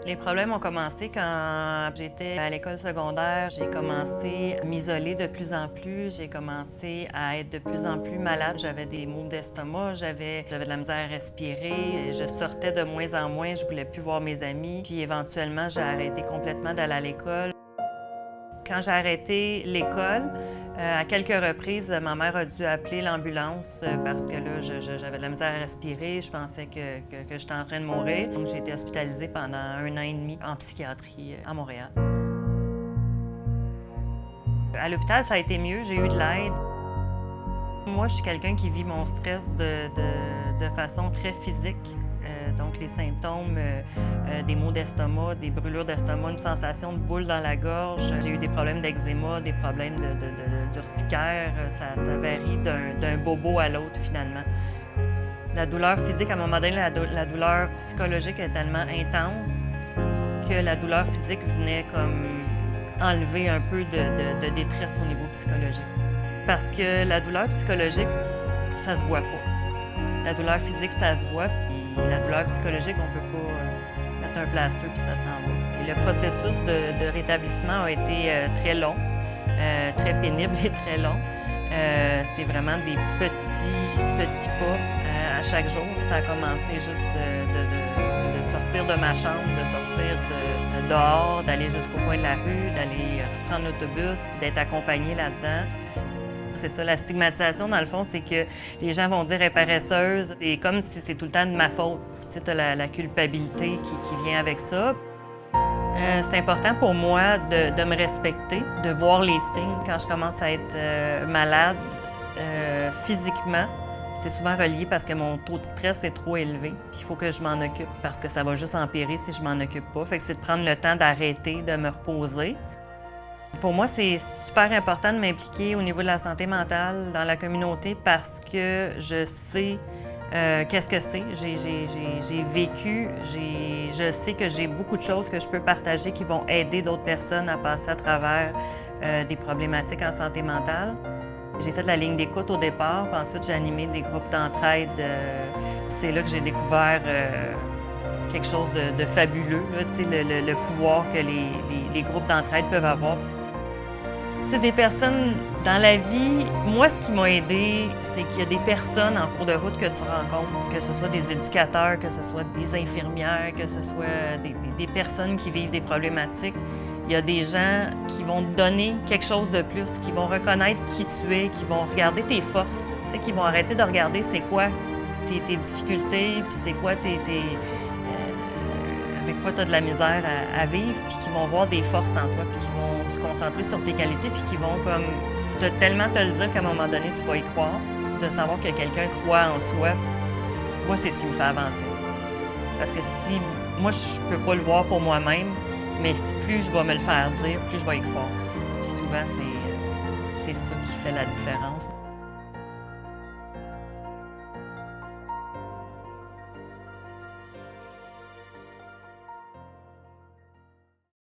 Les problèmes ont commencé quand j'étais à l'école secondaire. J'ai commencé à m'isoler de plus en plus. J'ai commencé à être de plus en plus malade. J'avais des maux d'estomac, j'avais de la misère à respirer. Je sortais de moins en moins, je voulais plus voir mes amis. Puis éventuellement, j'ai arrêté complètement d'aller à l'école. Quand j'ai arrêté l'école, à quelques reprises, ma mère a dû appeler l'ambulance parce que là, j'avais de la misère à respirer. Je pensais que j'étais en train de mourir. Donc, j'ai été hospitalisée pendant 1 an et demi en psychiatrie à Montréal. À l'hôpital, ça a été mieux. J'ai eu de l'aide. Moi, je suis quelqu'un qui vit mon stress de façon très physique. Donc, les symptômes, des maux d'estomac, des brûlures d'estomac, une sensation de boule dans la gorge. J'ai eu des problèmes d'eczéma, des problèmes d'urticaire. Ça varie d'un bobo à l'autre, finalement. La douleur physique, à un moment donné, la douleur psychologique est tellement intense que la douleur physique venait comme enlever un peu de détresse au niveau psychologique. Parce que la douleur psychologique, ça se voit pas. La douleur physique, ça se voit. Puis la douleur psychologique, on peut pas mettre un plaster puis ça s'en va. Et le processus de rétablissement a été très long, très pénible et très long. C'est vraiment des petits pas à chaque jour. Ça a commencé juste de sortir de ma chambre, de sortir dehors, d'aller jusqu'au coin de la rue, d'aller reprendre l'autobus, puis d'être accompagnée là-dedans. C'est ça, la stigmatisation, dans le fond, c'est que les gens vont dire « elle est paresseuse ». C'est comme si c'est tout le temps de ma faute. Puis tu sais, tu as la culpabilité qui vient avec ça. C'est important pour moi de me respecter, de voir les signes quand je commence à être malade physiquement. C'est souvent relié parce que mon taux de stress est trop élevé. Puis il faut que je m'en occupe parce que ça va juste empirer si je m'en occupe pas. Fait que c'est de prendre le temps d'arrêter, de me reposer. Pour moi, c'est super important de m'impliquer au niveau de la santé mentale dans la communauté parce que je sais qu'est-ce que c'est. J'ai vécu, je sais que j'ai beaucoup de choses que je peux partager qui vont aider d'autres personnes à passer à travers des problématiques en santé mentale. J'ai fait de la ligne d'écoute au départ, puis ensuite j'ai animé des groupes d'entraide. C'est là que j'ai découvert quelque chose de fabuleux, là, le pouvoir que les groupes d'entraide peuvent avoir. C'est des personnes dans la vie. Moi, ce qui m'a aidée, c'est qu'il y a des personnes en cours de route que tu rencontres, que ce soit des éducateurs, que ce soit des infirmières, que ce soit des personnes qui vivent des problématiques. Il y a des gens qui vont te donner quelque chose de plus, qui vont reconnaître qui tu es, qui vont regarder tes forces, qui vont arrêter de regarder c'est quoi tes difficultés, puis c'est quoi avec quoi tu as de la misère à vivre, puis qui vont voir des forces en toi, puis qui vont se concentrer sur tes qualités, puis qui vont comme tellement te le dire qu'à un moment donné, tu vas y croire, de savoir que quelqu'un croit en soi. Moi, c'est ce qui me fait avancer. Parce que si moi, je peux pas le voir pour moi-même, mais plus je vais me le faire dire, plus je vais y croire. Puis souvent, c'est ça qui fait la différence.